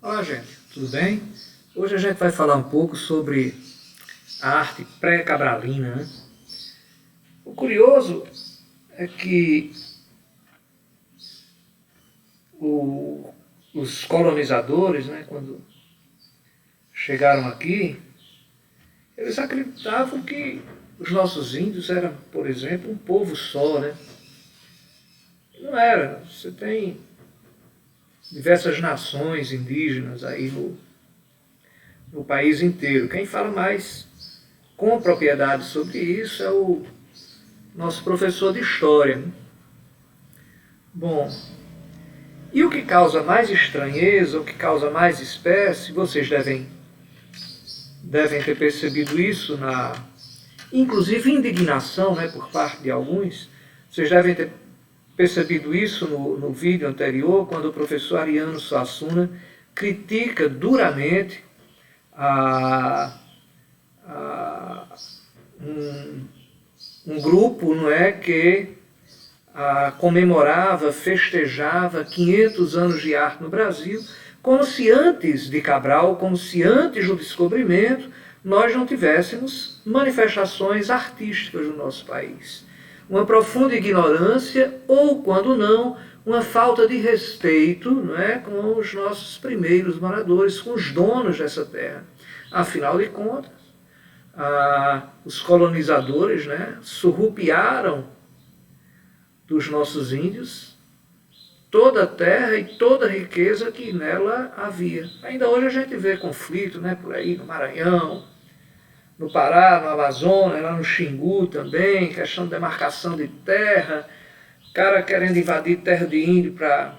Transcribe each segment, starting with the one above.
Olá, gente, tudo bem? Hoje a gente vai falar um pouco sobre a arte pré-cabralina, né? O curioso é que os colonizadores, né, quando chegaram aqui, eles acreditavam que os nossos índios eram, por exemplo, um povo só, né? Não era. Você tem diversas nações indígenas aí no país inteiro. Quem fala mais com propriedade sobre isso é o nosso professor de História, né? Bom, e o que causa mais estranheza, o que causa mais espécie, vocês devem ter percebido isso, inclusive indignação, né, por parte de alguns. Vocês devem ter percebido isso no vídeo anterior, quando o professor Ariano Suassuna critica duramente um grupo, não é, que comemorava, festejava 500 anos de arte no Brasil, como se antes de Cabral, como se antes do descobrimento, nós não tivéssemos manifestações artísticas no nosso país. Uma profunda ignorância, ou, quando não, uma falta de respeito, não é, com os nossos primeiros moradores, com os donos dessa terra. Afinal de contas, os colonizadores, né, surrupiaram dos nossos índios toda a terra e toda a riqueza que nela havia. Ainda hoje a gente vê conflito, né, por aí no Maranhão, no Pará, no Amazonas, lá no Xingu também, questão de demarcação de terra, cara querendo invadir terra de índio para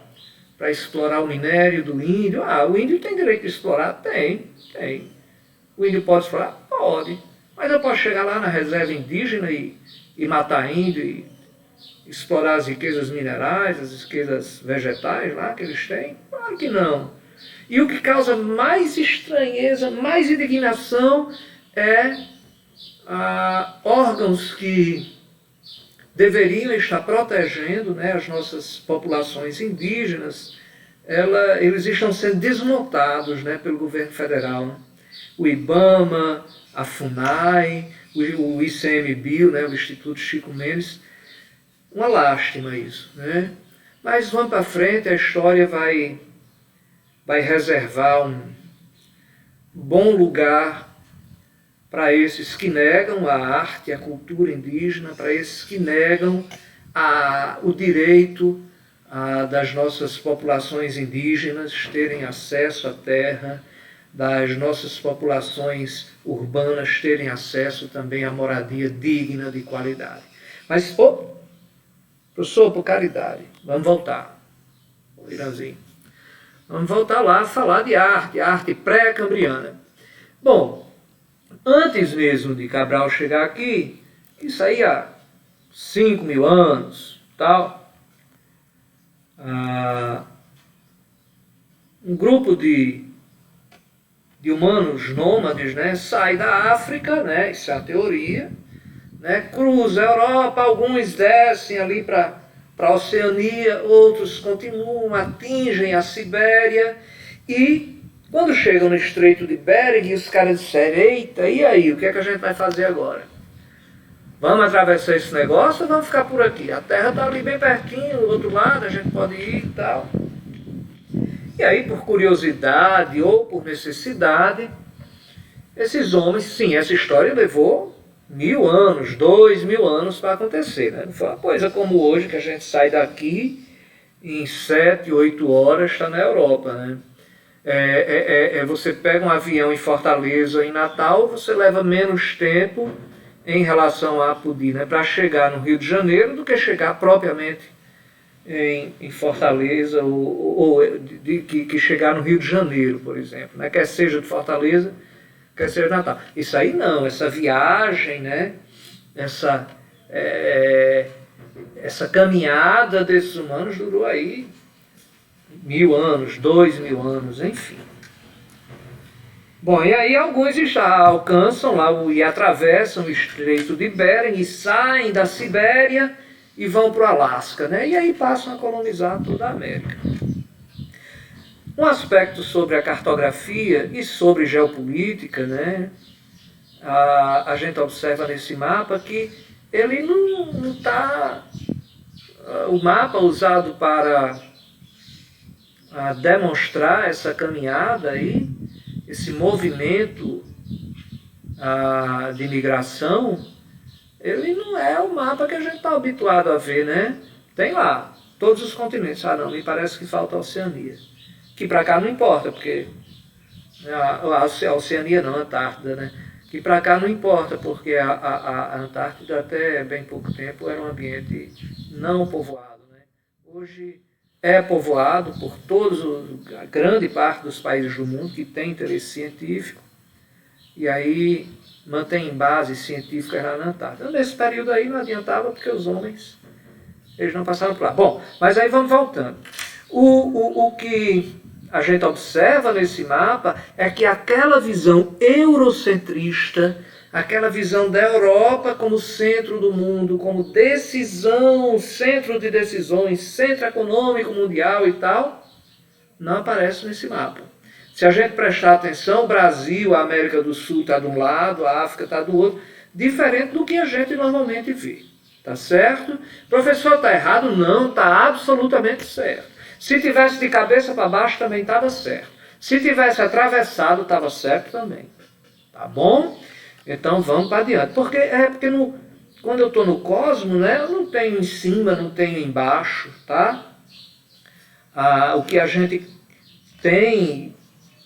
explorar o minério do índio. O índio tem direito de explorar? Tem. O índio pode explorar? Pode. Mas eu posso chegar lá na reserva indígena e matar índio e explorar as riquezas minerais, as riquezas vegetais lá que eles têm? Claro que não. E o que causa mais estranheza, mais indignação é órgãos que deveriam estar protegendo, né, as nossas populações indígenas, eles estão sendo desmontados, né, pelo governo federal, né? O IBAMA, a FUNAI, o ICMBio, né, o Instituto Chico Mendes. Uma lástima isso, né? Mas vamos para frente, a história vai reservar um bom lugar para esses que negam a arte, a cultura indígena, para esses que negam o direito das nossas populações indígenas terem acesso à terra, das nossas populações urbanas terem acesso também à moradia digna, de qualidade. Mas, professor, por caridade, vamos voltar. Iranzinho. Vamos voltar lá a falar de arte, a arte pré-cambriana. Bom, antes mesmo de Cabral chegar aqui, isso aí há 5.000 anos, tal, um grupo de humanos nômades, né, sai da África, né, isso é a teoria, né, cruza a Europa, alguns descem ali para a Oceania, outros continuam, atingem a Sibéria, e quando chegam no Estreito de Bering, os caras disseram: eita, e aí, o que é que a gente vai fazer agora? Vamos atravessar esse negócio ou vamos ficar por aqui? A terra está ali bem pertinho, do outro lado, a gente pode ir e tal. E aí, por curiosidade ou por necessidade, esses homens, sim, essa história levou 1.000 anos, 2.000 anos para acontecer, né? Não foi uma coisa como hoje, que a gente sai daqui em 7, 8 horas está na Europa, né? Você pega um avião em Fortaleza, em Natal, você leva menos tempo em relação a Apodi, né, para chegar no Rio de Janeiro do que chegar propriamente em Fortaleza, que chegar no Rio de Janeiro, por exemplo, né? Quer seja de Fortaleza, quer seja de Natal. Isso aí não, essa viagem, né? Essa caminhada desses humanos durou aí 1.000 anos, 2.000 anos, enfim. Bom, e aí alguns já alcançam lá e atravessam o Estreito de Bering e saem da Sibéria e vão para o Alasca, né? E aí passam a colonizar toda a América. Um aspecto sobre a cartografia e sobre geopolítica, né? A gente observa nesse mapa que ele não está... O mapa usado para demonstrar essa caminhada aí, esse movimento de migração, ele não é o mapa que a gente está habituado a ver, né? Tem lá todos os continentes. Não, me parece que falta a Oceania. Que para cá não importa, porque a Oceania não, a Antártida, né? Que para cá não importa, porque a Antártida até bem pouco tempo era um ambiente não povoado, né? Hoje é povoado por a grande parte dos países do mundo que tem interesse científico, e aí mantém bases científicas lá na Antártida. Nesse período aí não adiantava, porque os homens, eles não passaram por lá. Bom, mas aí vamos voltando. O que a gente observa nesse mapa é que aquela visão eurocentrista, aquela visão da Europa como centro do mundo, como decisão, centro de decisões, centro econômico mundial e tal, não aparece nesse mapa. Se a gente prestar atenção, o Brasil, a América do Sul está de um lado, a África está do outro, diferente do que a gente normalmente vê. Tá certo? Professor, está errado? Não, está absolutamente certo. Se tivesse de cabeça para baixo, também estava certo. Se tivesse atravessado, estava certo também. Tá bom? Então vamos para adiante. Porque quando eu estou no cosmos, né, eu não tenho em cima, não tenho embaixo, tá? O que a gente tem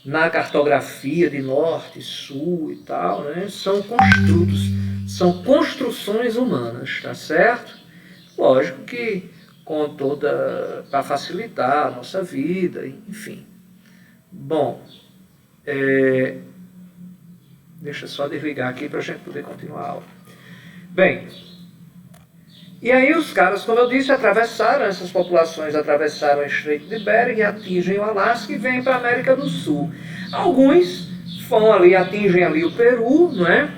na cartografia de norte, sul e tal, né, são construtos, são construções humanas, tá certo? Lógico que com toda, para facilitar a nossa vida, enfim. Bom, deixa eu só desligar aqui para a gente poder continuar a aula. Bem, e aí os caras, como eu disse, essas populações atravessaram o Estreito de Bering, atingem o Alasca e vêm para a América do Sul. Alguns vão ali, atingem ali o Peru, não é?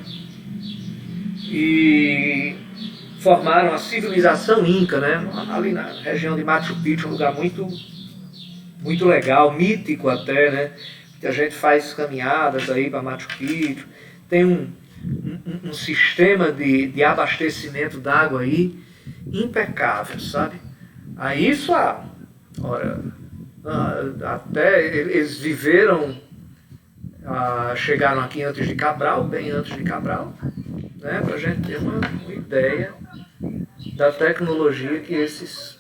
E formaram a civilização Inca, né? Ali na região de Machu Picchu, um lugar muito, muito legal, mítico até, né? Que a gente faz caminhadas aí para Machu Picchu. Tem um sistema de abastecimento d'água aí impecável, sabe? Aí isso, até eles viveram, chegaram aqui antes de Cabral, bem antes de Cabral, né? Para a gente ter uma ideia da tecnologia que esses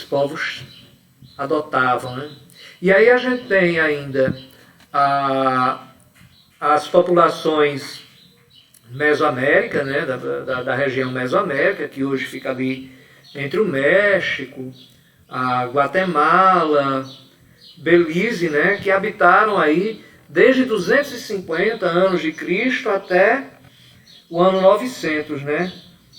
povos adotavam, né? E aí a gente tem ainda as populações Mesoamérica, né? da região Mesoamérica, que hoje fica ali entre o México, a Guatemala, Belize, né? Que habitaram aí desde 250 anos de Cristo até o ano 900, né?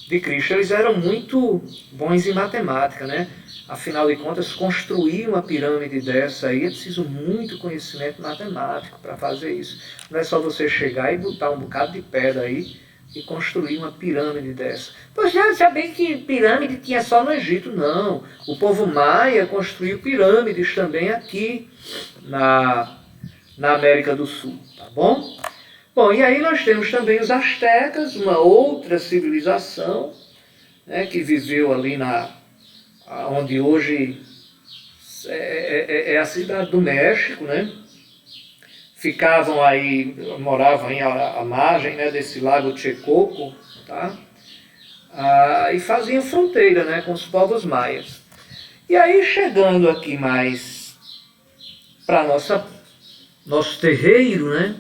De Cristo. Eles eram muito bons em matemática, né? Afinal de contas, construir uma pirâmide dessa aí é preciso muito conhecimento matemático para fazer isso. Não é só você chegar e botar um bocado de pedra aí e construir uma pirâmide dessa. Pois já sabia que pirâmide tinha só no Egito, não. O povo maia construiu pirâmides também aqui na América do Sul, tá bom? Bom, e aí nós temos também os astecas, uma outra civilização, né, que viveu ali onde hoje é a cidade do México, né? Ficavam aí, moravam aí à margem, né, desse lago Texcoco, tá? E faziam fronteira, né, com os povos maias. E aí, chegando aqui mais para nosso terreiro, né?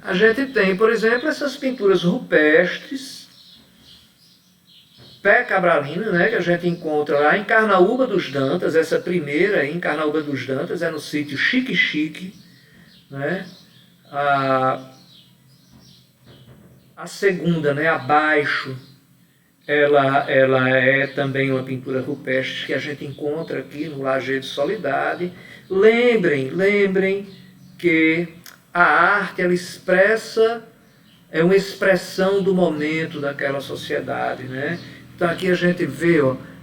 A gente tem, por exemplo, essas pinturas rupestres, pé cabralina, né, que a gente encontra lá em Carnaúba dos Dantas. Essa primeira aí, em Carnaúba dos Dantas, é no sítio Chique Chique, né? A segunda, né, abaixo, ela é também uma pintura rupestre que a gente encontra aqui no Lajeado Soledade. Lembrem que a arte, ela é uma expressão do momento daquela sociedade, né? Então aqui a gente vê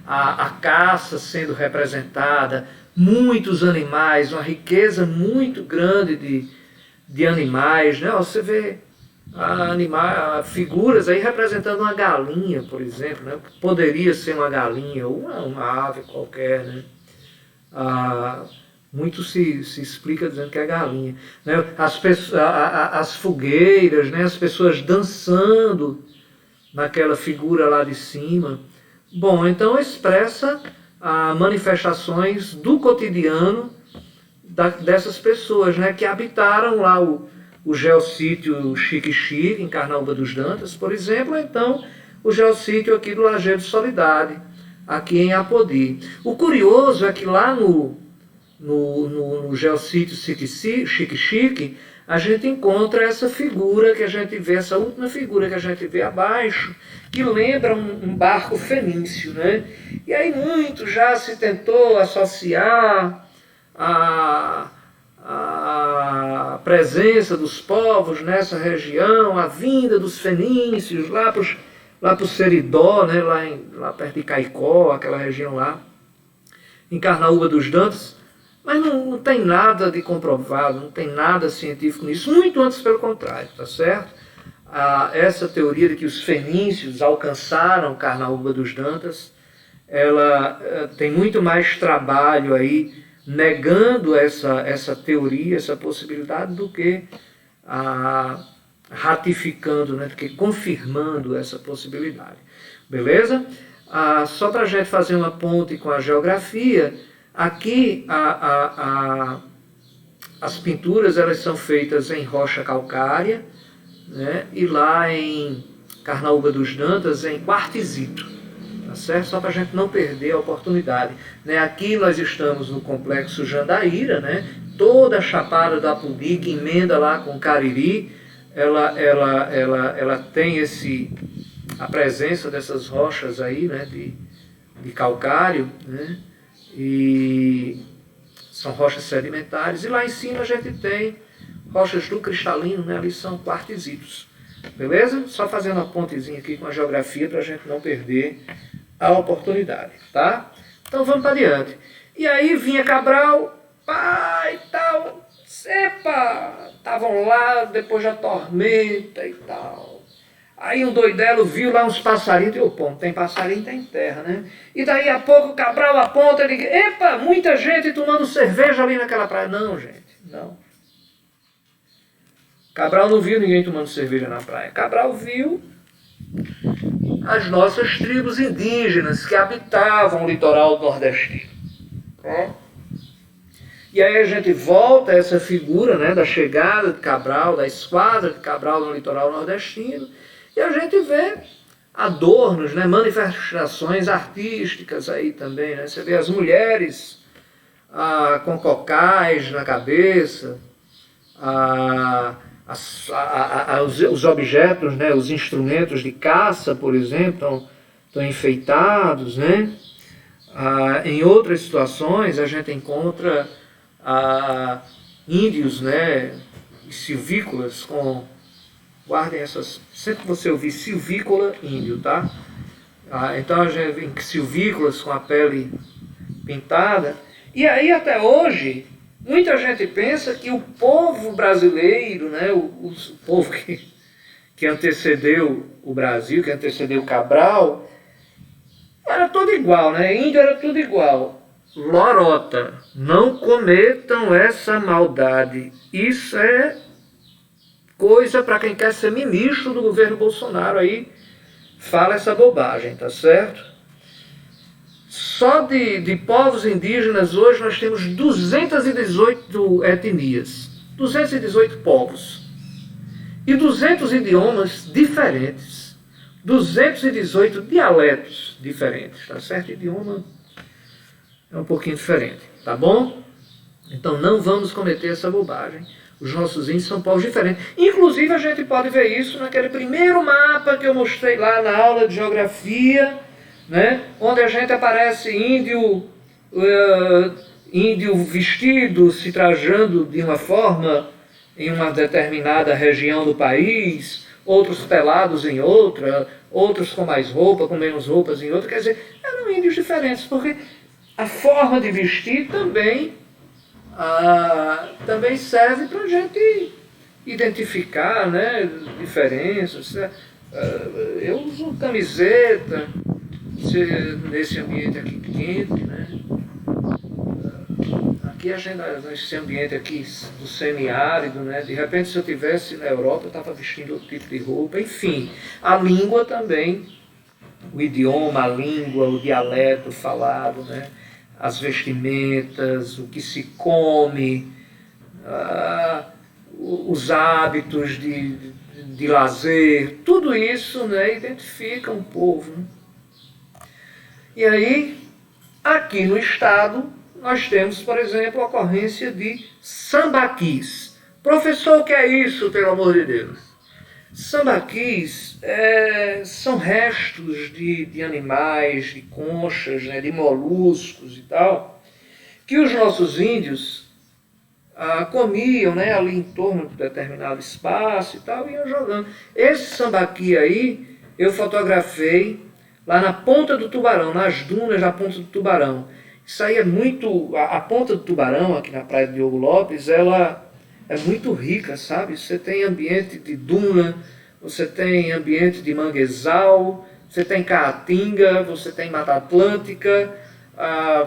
a caça sendo representada muitos animais, uma riqueza muito grande de animais, né? Você vê figuras aí representando uma galinha, por exemplo, né? Poderia ser uma galinha ou uma ave qualquer, né? Muito se explica dizendo que é galinha, né? As fogueiras, né? As pessoas dançando naquela figura lá de cima. Bom, então expressa manifestações do cotidiano dessas pessoas, né? Que habitaram lá o geossítio Xique-Xique, em Carnaúba dos Dantas, por exemplo, então o geossítio aqui do Lajeado de Soledade, aqui em Apodi. O curioso é que lá no geossítio Xique-Xique, a gente encontra essa figura que a gente vê, essa última figura que a gente vê abaixo, que lembra um barco fenício, né? E aí muito já se tentou associar a presença dos povos nessa região, a vinda dos fenícios lá para o Seridó, né? lá perto de Caicó, aquela região lá, em Carnaúba dos Dantas. Mas não tem nada de comprovado, não tem nada científico nisso, muito antes pelo contrário, tá certo? Essa teoria de que os fenícios alcançaram Carnaúba dos Dantas, ela tem muito mais trabalho aí negando essa teoria, essa possibilidade, do que ratificando, né, do que confirmando essa possibilidade. Beleza? Só para a gente fazer uma ponte com a geografia, aqui as pinturas elas são feitas em rocha calcária, né, e lá em Carnaúba dos Dantas em quartzito, tá certo? Só para a gente não perder a oportunidade, né? Aqui nós estamos no complexo Jandaíra, né? Toda a Chapada da Apodi, que emenda lá com Cariri, ela tem a presença dessas rochas aí, né, de calcário, né? E são rochas sedimentares, e lá em cima a gente tem rochas do cristalino, né? Ali são quartzitos. Beleza? Só fazendo uma pontezinha aqui com a geografia para a gente não perder a oportunidade, tá? Então vamos para adiante. E aí vinha Cabral, pai e tal, estavam lá depois da tormenta e tal. Aí um doidelo viu lá uns passarinhos, e pô, tem passarinho, tem terra, né? E daí a pouco o Cabral aponta e diz, epa, muita gente tomando cerveja ali naquela praia. Não, gente, não. Cabral não viu ninguém tomando cerveja na praia. Cabral viu as nossas tribos indígenas que habitavam o litoral nordestino. E aí a gente volta a essa figura, né, da chegada de Cabral, da esquadra de Cabral no litoral nordestino, e a gente vê adornos, né, manifestações artísticas aí também, né? Você vê as mulheres com cocais na cabeça, os objetos, né, os instrumentos de caça, por exemplo, estão enfeitados, né? Em outras situações a gente encontra índios, né, silvícolas com... Guardem essas... Sempre que você ouvir silvícola, índio, tá? Então a gente vê silvícolas com a pele pintada. E aí até hoje, muita gente pensa que o povo brasileiro, né, o povo que antecedeu o Brasil, que antecedeu Cabral, era tudo igual, né? Índio era tudo igual. Lorota, não cometam essa maldade. Isso é coisa para quem quer ser ministro do governo Bolsonaro, aí fala essa bobagem, tá certo? Só de povos indígenas hoje nós temos 218 etnias, 218 povos e 200 idiomas diferentes, 218 dialetos diferentes, tá certo? Idioma é um pouquinho diferente, tá bom? Então não vamos cometer essa bobagem. Os nossos índios são povos diferentes. Inclusive a gente pode ver isso naquele primeiro mapa que eu mostrei lá na aula de geografia, né? Onde a gente aparece índio vestido, se trajando de uma forma em uma determinada região do país, outros pelados em outra, outros com mais roupa, com menos roupas em outra. Quer dizer, eram índios diferentes, porque a forma de vestir também serve para a gente identificar, né, diferenças. Eu uso camiseta nesse ambiente aqui quente, né? Aqui nesse ambiente aqui do semiárido, né? De repente, se eu estivesse na Europa, eu estava vestindo outro tipo de roupa. Enfim, a língua também, o idioma, a língua, o dialeto falado, né? As vestimentas, o que se come, os hábitos de lazer, tudo isso, né, identifica um povo. Né? E aí, aqui no estado, nós temos, por exemplo, a ocorrência de sambaquis. Professor, o que é isso, pelo amor de Deus? Sambaquis são restos de animais, de conchas, né, de moluscos e tal, que os nossos índios comiam, né, ali em torno de determinado espaço e tal, e iam jogando. Esse sambaqui aí, eu fotografei lá na Ponta do Tubarão, nas dunas da Ponta do Tubarão. Isso aí é muito... A Ponta do Tubarão, aqui na praia de Diogo Lopes, ela é muito rica, sabe? Você tem ambiente de duna, você tem ambiente de manguezal, você tem caatinga, você tem Mata Atlântica,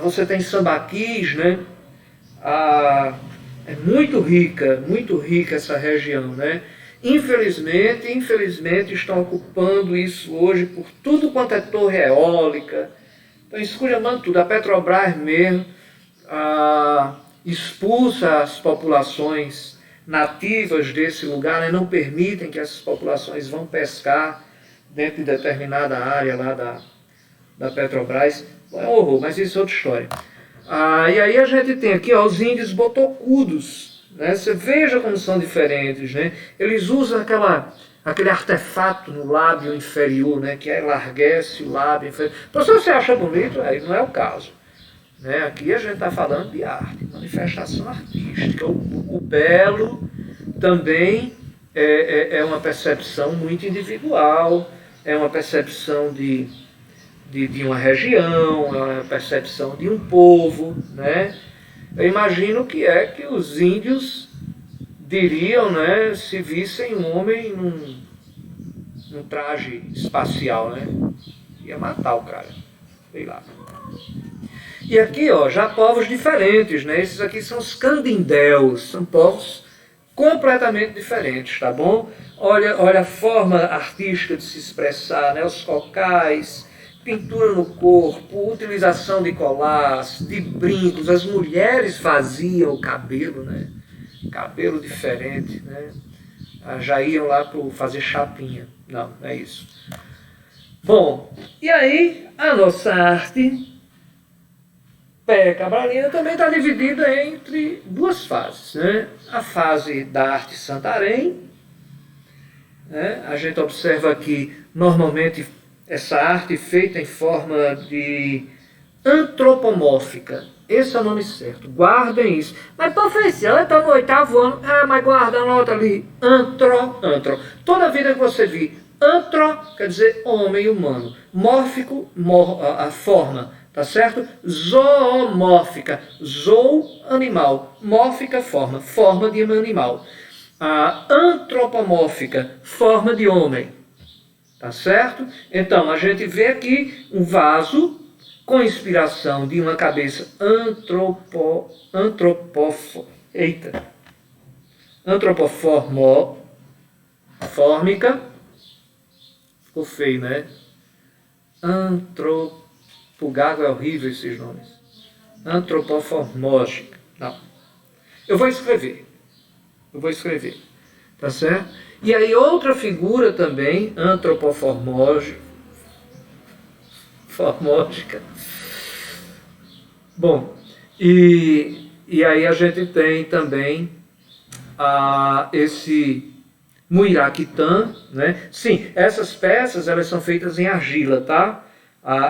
você tem sambaquis, né? É muito rica essa região, né? Infelizmente estão ocupando isso hoje por tudo quanto é torre eólica. Estão esculhambando tudo. A Petrobras mesmo expulsa as populações nativas desse lugar, né? Não permitem que essas populações vão pescar dentro de determinada área lá da Petrobras. É um horror, mas isso é outra história. E aí a gente tem aqui os índios botocudos, né? Você veja como são diferentes, né? Eles usam aquele artefato no lábio inferior, né? Que enlarguece o lábio inferior. Então, se você acha bonito, aí não é o caso. Né? Aqui a gente está falando de arte, manifestação artística. O belo também é uma percepção muito individual, é uma percepção de uma região, é uma percepção de um povo, né? Eu imagino que os índios diriam, né, se vissem um homem num traje espacial, né? Ia matar o cara, sei lá. E aqui, já povos diferentes, né? Esses aqui são os candindéus, são povos completamente diferentes, tá bom? Olha a forma artística de se expressar, né? Os cocais, pintura no corpo, utilização de colãs, de brincos. As mulheres faziam o cabelo, né? Cabelo diferente, né? Já iam lá para fazer chapinha. Não é isso. Bom, e aí a nossa arte cabralina também está dividida entre duas fases, né? A fase da arte Santarém, né? A gente observa aqui, normalmente, essa arte feita em forma de antropomórfica. Esse é o nome certo, guardem isso. Mas professor, eu estou no 8º ano, mas guarda a nota ali, antro. Toda vida que você vir, antro quer dizer homem humano, mórfico, a forma, tá certo? Zoomórfica, zoo, animal, mórfica, forma de animal. Antropomórfica, forma de homem. Tá certo? Então, a gente vê aqui um vaso com inspiração de uma cabeça antropofórmica. Ficou feio, né? O gago é horrível esses nomes. Antropoformógica. Não. Eu vou escrever. Tá certo? E aí outra figura também, antropoformógica. Bom, e aí a gente tem também esse Muiraquitã, né? Sim, essas peças elas são feitas em argila, tá?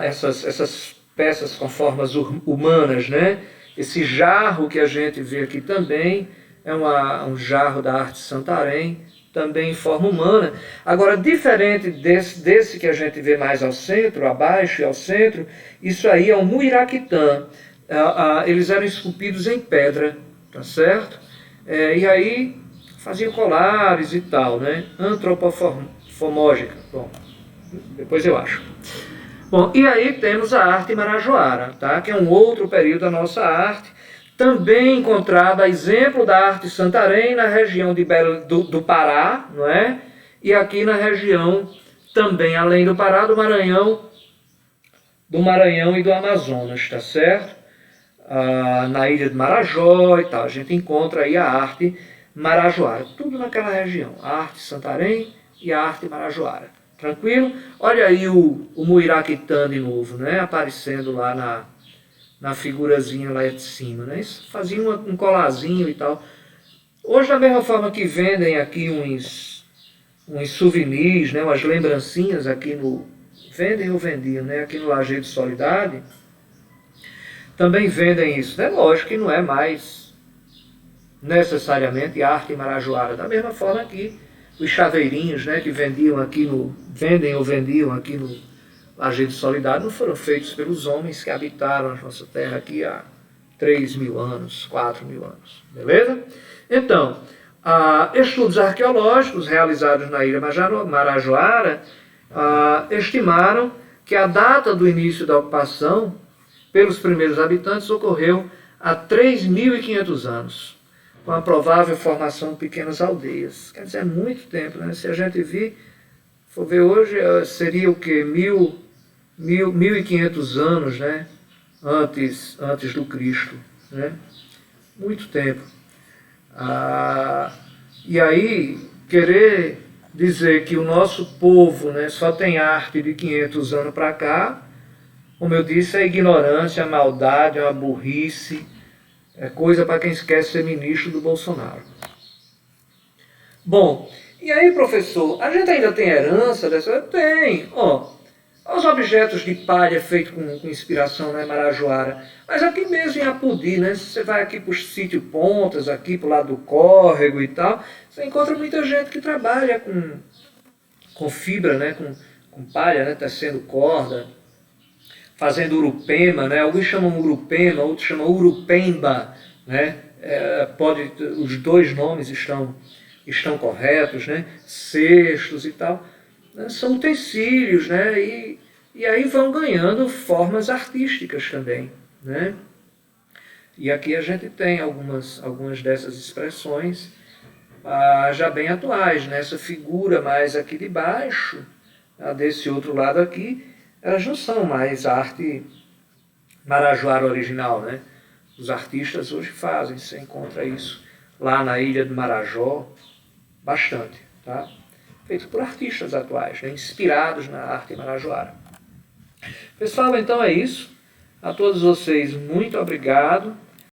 Essas peças com formas humanas, né? Esse jarro que a gente vê aqui também é um jarro da arte Santarém, também em forma humana. Agora, diferente desse que a gente vê mais ao centro, abaixo e ao centro, isso aí é um Muiraquitã. eles eram esculpidos em pedra, tá certo? E aí faziam colares e tal, né? Antropomórfica. Bom, depois eu acho. Bom, e aí temos a arte marajoara, tá? Que é um outro período da nossa arte, também encontrada a exemplo da arte Santarém na região do Pará, não é? E aqui na região também, além do Pará, do Maranhão e do Amazonas, tá certo? Na ilha de Marajó e tal, a gente encontra aí a arte marajoara, tudo naquela região, a arte Santarém e a arte marajoara. Tranquilo? Olha aí o Muirapitã de novo, né? Aparecendo lá na figurazinha lá de cima, né? Isso fazia um colazinho e tal. Hoje, da mesma forma que vendem aqui uns souvenirs, né? Umas lembrancinhas aqui vendem ou vendiam, né? Aqui no Lajeado de Soledade, também vendem isso. É lógico que não é mais necessariamente arte marajoara. Da mesma forma que os chaveirinhos, né, que vendem ou vendiam aqui no Lajeado de Soledade, não foram feitos pelos homens que habitaram a nossa terra aqui há 3.000 anos, 4.000 anos. Beleza? Então, estudos arqueológicos realizados na ilha Marajoara estimaram que a data do início da ocupação pelos primeiros habitantes ocorreu há 3.500 anos, com a provável formação de pequenas aldeias. Quer dizer, é muito tempo, né? Se a gente for ver hoje, seria o quê? 1.500 anos, né? Antes do Cristo, né? Muito tempo. E aí, querer dizer que o nosso povo, né, só tem arte de 500 anos para cá, como eu disse, é ignorância, é maldade, é uma burrice, é coisa para quem quer ser ministro do Bolsonaro. Bom, e aí, professor, a gente ainda tem herança dessa? Tem. Os objetos de palha feitos com inspiração, né, marajoara. Mas aqui mesmo em Apodi, né, se você vai aqui para o sítio Pontas, aqui para o lado do córrego e tal, você encontra muita gente que trabalha com fibra, né, com palha, né, tecendo corda, fazendo urupema, né? Alguns chamam urupema, outros chamam urupemba, né? Os dois nomes estão corretos, né? Cestos e tal, né? São utensílios, né? E aí vão ganhando formas artísticas também, né? E aqui a gente tem algumas dessas expressões já bem atuais, né? Essa figura mais aqui de baixo, desse outro lado aqui, elas não são mais a arte marajoara original, né? Os artistas hoje fazem, você encontra isso lá na ilha de Marajó, bastante, tá? Feito por artistas atuais, né? Inspirados na arte marajoara. Pessoal, então é isso. A todos vocês, muito obrigado.